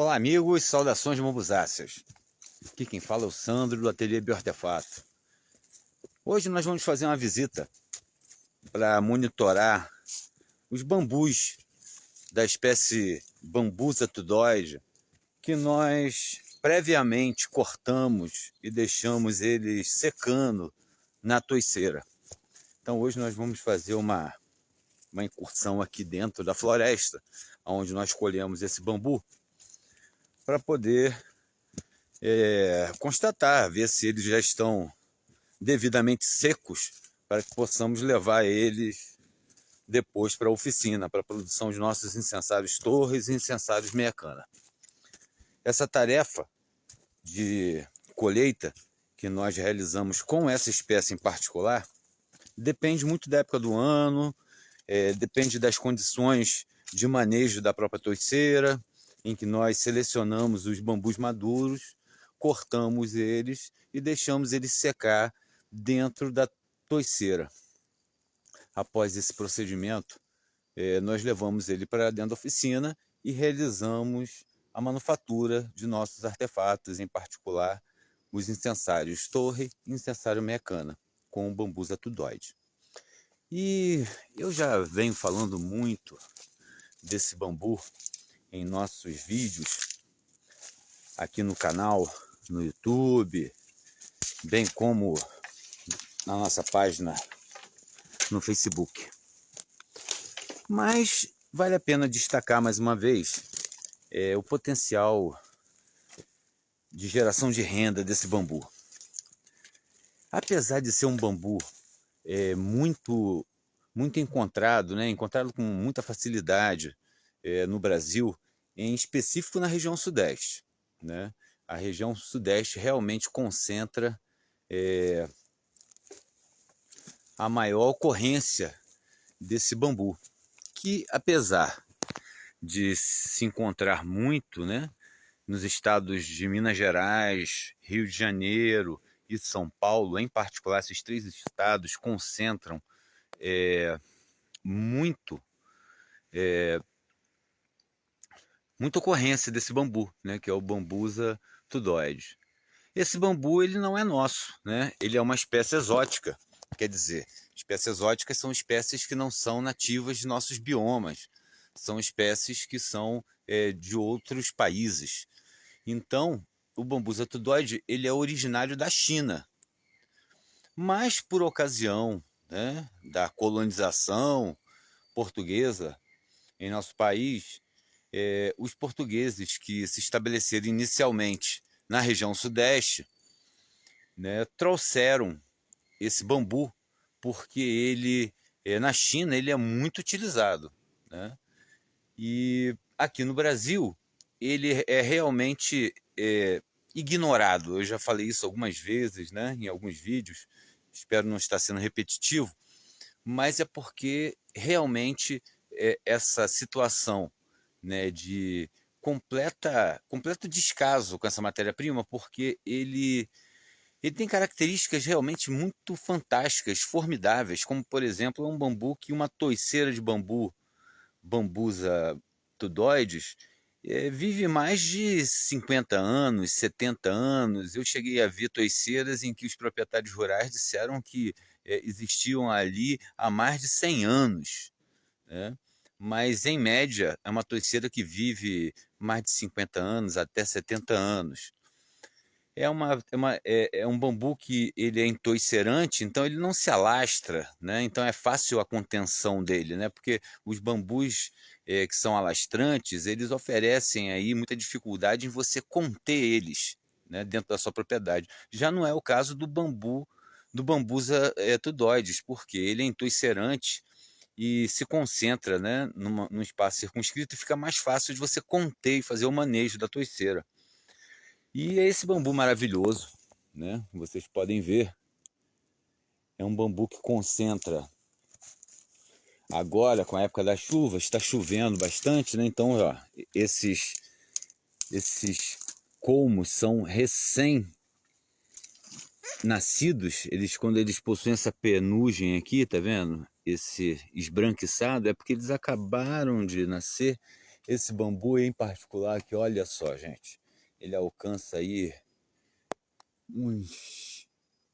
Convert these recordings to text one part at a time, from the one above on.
Olá amigos, saudações bambuzáceas. Aqui quem fala é o Sandro do Ateliê Bioartefato. Hoje nós vamos fazer uma visita para monitorar os bambus da espécie Bambusa tudoide que nós previamente cortamos e deixamos eles secando na toiceira. Então hoje nós vamos fazer uma incursão aqui dentro da floresta, onde nós colhemos esse bambu, para poder constatar, ver se eles já estão devidamente secos, para que possamos levar eles depois para a oficina, para a produção de nossos incensários torres e incensários meia-cana. Essa tarefa de colheita que nós realizamos com essa espécie em particular depende muito da época do ano, depende das condições de manejo da própria toiceira, em que nós selecionamos os bambus maduros, cortamos eles e deixamos eles secar dentro da toiceira. Após esse procedimento, nós levamos ele para dentro da oficina e realizamos a manufatura de nossos artefatos, em particular os incensários torre e incensário meia-cana, com o Bambusa tudoide. E eu já venho falando muito desse bambu em nossos vídeos aqui no canal, no YouTube, bem como na nossa página no Facebook. Mas vale a pena destacar mais uma vez o potencial de geração de renda desse bambu. Apesar de ser um bambu muito encontrado, encontrado com muita facilidade no Brasil, em específico na região sudeste, né? A região sudeste realmente concentra a maior ocorrência desse bambu, que apesar de se encontrar muito, nos estados de Minas Gerais, Rio de Janeiro e São Paulo, em particular, esses três estados concentram muita ocorrência desse bambu, que é o Bambusa tudoide. Esse bambu ele não é nosso, ele é uma espécie exótica. Quer dizer, espécies exóticas são espécies que não são nativas de nossos biomas, são espécies que são de outros países. Então, o Bambusa tudoide ele é originário da China, mas por ocasião da colonização portuguesa em nosso país, os portugueses que se estabeleceram inicialmente na região sudeste, trouxeram esse bambu porque ele, na China, ele é muito utilizado, E aqui no Brasil, ele é realmente ignorado. Eu já falei isso algumas vezes, em alguns vídeos, espero não estar sendo repetitivo, mas é porque realmente essa situação de completo descaso com essa matéria-prima, porque ele tem características realmente muito fantásticas, formidáveis, como por exemplo um bambu que uma toiceira de bambu, Bambusa tudoides, vive mais de 50 anos, 70 anos. Eu cheguei a ver toiceiras em que os proprietários rurais disseram que existiam ali há mais de 100 anos, Mas, em média, é uma toiceira que vive mais de 50 anos, até 70 anos. É um bambu que ele é entoicerante, então ele não se alastra, Então é fácil a contenção dele, Porque os bambus que são alastrantes, eles oferecem aí muita dificuldade em você conter eles, dentro da sua propriedade. Já não é o caso do Bambusa tudoides, porque ele é entoicerante e se concentra, num espaço circunscrito, e fica mais fácil de você conter e fazer o manejo da toiceira. E é esse bambu maravilhoso, vocês podem ver, é um bambu que concentra. Agora, com a época das chuvas, está chovendo bastante, Então, ó, esses colmos são recém-nascidos. Quando eles possuem essa penugem aqui, tá vendo? Esse esbranquiçado, é porque eles acabaram de nascer Esse bambu em particular, que olha só, gente, ele alcança aí uns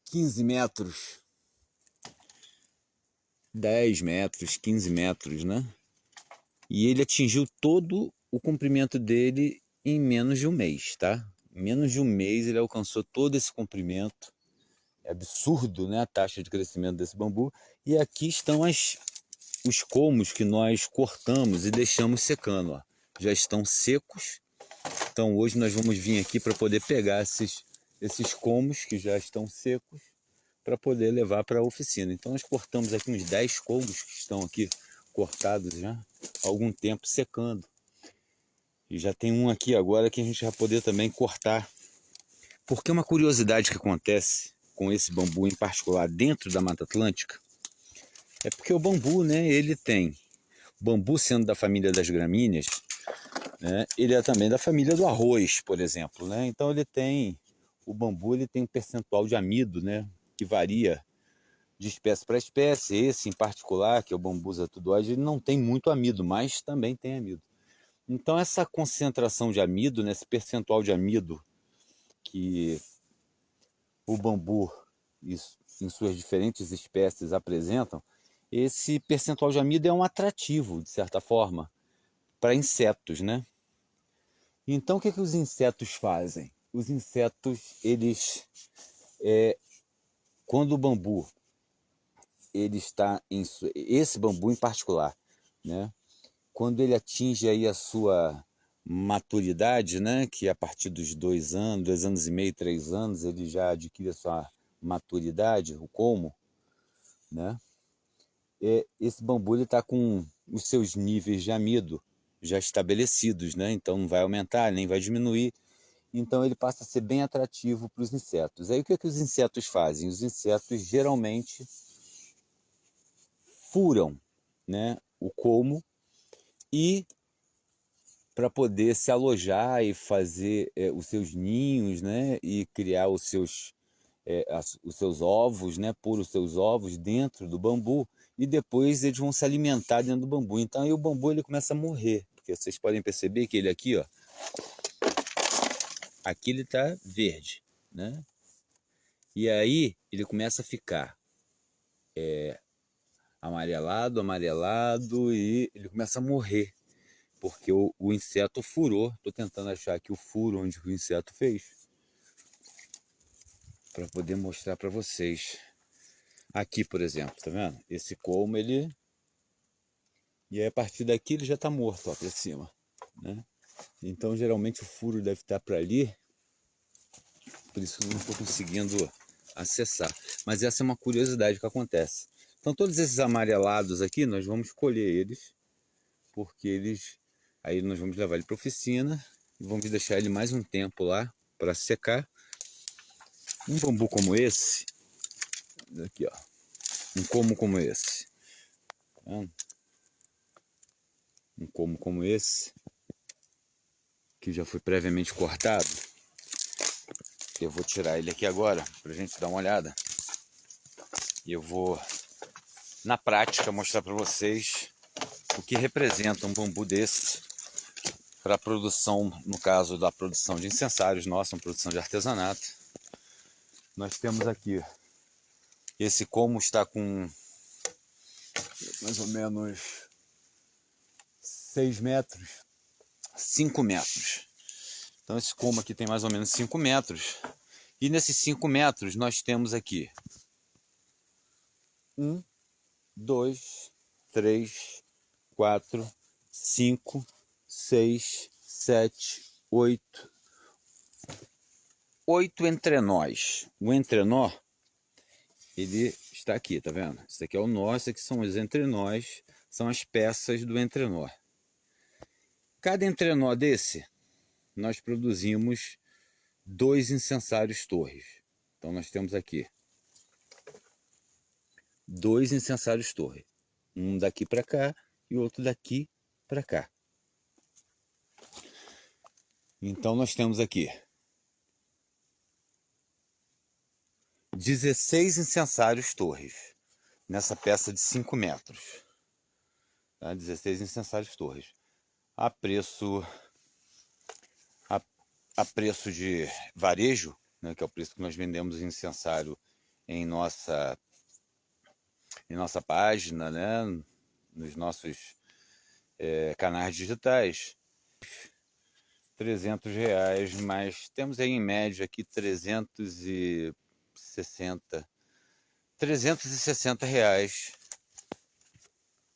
15 metros, 10 metros, 15 metros, né? E ele atingiu todo o comprimento dele em menos de um mês, tá? Em menos de um mês ele alcançou todo esse comprimento. É absurdo, né, a taxa de crescimento desse bambu. E aqui estão os colmos que nós cortamos e deixamos secando, ó. Já estão secos. Então hoje nós vamos vir aqui para poder pegar esses colmos que já estão secos para poder levar para a oficina. Então nós cortamos aqui uns 10 colmos que estão aqui cortados já há algum tempo secando. E já tem um aqui agora que a gente vai poder também cortar. Porque uma curiosidade que acontece com esse bambu em particular dentro da Mata Atlântica é porque o bambu, né, ele tem, o bambu sendo da família das gramíneas, né, ele é também da família do arroz, por exemplo, né? Então o bambu ele tem um percentual de amido, né, que varia de espécie para espécie. Esse em particular, que é o bambu zatudoide, ele não tem muito amido, mas também tem amido. Então essa concentração de amido, né, esse percentual de amido que o bambu em suas diferentes espécies apresentam, esse percentual de amido é um atrativo, de certa forma, para insetos, né? Então o que os insetos fazem? Os insetos, eles, quando o bambu, ele está esse bambu em particular, né? Quando ele atinge aí a sua maturidade, né? Que a partir dos 2 anos e meio, 3 anos, ele já adquire a sua maturidade, o colmo, né? Esse bambu está com os seus níveis de amido já estabelecidos, né? Então não vai aumentar, nem vai diminuir. Então ele passa a ser bem atrativo para os insetos. Aí o que os insetos fazem? Os insetos geralmente furam, né, o colmo e para poder se alojar e fazer os seus ninhos, né, e criar os seus ovos, né, pôr os seus ovos dentro do bambu e depois eles vão se alimentar dentro do bambu. Então aí o bambu ele começa a morrer, porque vocês podem perceber que ele aqui, ó, aqui ele está verde, né? E aí ele começa a ficar amarelado, amarelado e ele começa a morrer, porque o inseto furou. Estou tentando achar aqui o furo onde o inseto fez, para poder mostrar para vocês. Aqui, por exemplo, tá vendo? Esse colmo, ele... E aí, a partir daqui ele já está morto, ó, para cima, né? Então, geralmente o furo deve estar para ali, por isso que eu não estou conseguindo acessar. Mas essa é uma curiosidade que acontece. Então, todos esses amarelados aqui, nós vamos colher eles, porque eles... Aí nós vamos levar ele para a oficina e vamos deixar ele mais um tempo lá para secar. Um bambu como esse, aqui ó, um colmo como esse, tá? Um colmo como esse, que já foi previamente cortado. Eu vou tirar ele aqui agora para a gente dar uma olhada. E eu vou, na prática, mostrar para vocês o que representa um bambu desse para a produção, no caso da produção de incensários, nossa, uma produção de artesanato. Nós temos aqui, esse colmo está com mais ou menos 6 metros, 5 metros. Então esse colmo aqui tem mais ou menos 5 metros. E nesses 5 metros nós temos aqui 1, 2, 3, 4, 5, 6, 7, 8. 8 entrenós. O entrenó, ele está aqui, tá vendo? Isso aqui é o nó, isso aqui são os entrenós, são as peças do entrenó. Cada entrenó desse, nós produzimos 2 incensários torres. Então nós temos aqui 2 incensários torres. Um daqui para cá e outro daqui para cá. Então nós temos aqui 16 incensários torres nessa peça de 5 metros. Tá? 16 incensários torres. a preço, a, a preço de varejo, né, que é o preço que nós vendemos incensário em nossa página, né, nos nossos canais digitais, R$ 300, mas temos aí em média aqui 360 reais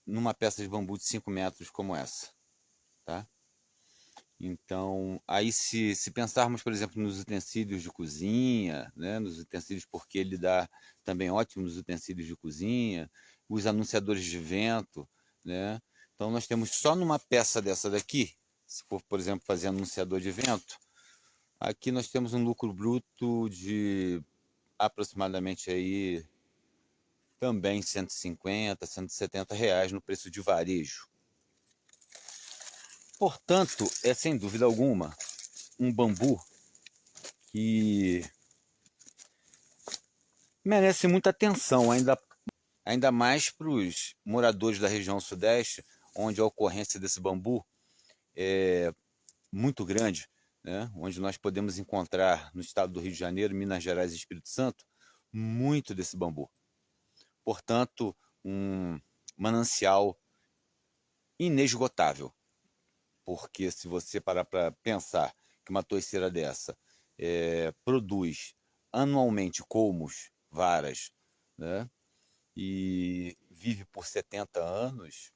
numa peça de bambu de 5 metros como essa, tá? Então, aí se pensarmos, por exemplo, nos utensílios de cozinha, né, nos utensílios, porque ele dá também ótimos utensílios de cozinha, os anunciadores de vento, né? Então, nós temos só numa peça dessa daqui, se for, por exemplo, fazer anunciador de vento, aqui nós temos um lucro bruto de aproximadamente aí também 150, 170 reais no preço de varejo. Portanto, é sem dúvida alguma um bambu que merece muita atenção, ainda mais para os moradores da região sudeste, onde a ocorrência desse bambu é muito grande, né? Onde nós podemos encontrar no estado do Rio de Janeiro, Minas Gerais e Espírito Santo, muito desse bambu. Portanto, um manancial inesgotável, porque se você parar para pensar que uma toiceira dessa produz anualmente colmos, varas, né? E vive por 70 anos,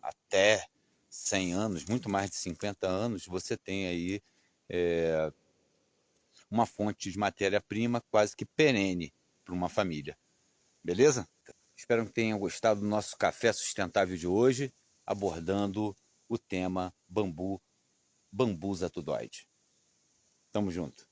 até 100 anos, muito mais de 50 anos, você tem aí uma fonte de matéria-prima quase que perene para uma família. Beleza? Espero que tenham gostado do nosso café sustentável de hoje, abordando o tema bambu, bambusa tudoide. Tamo junto.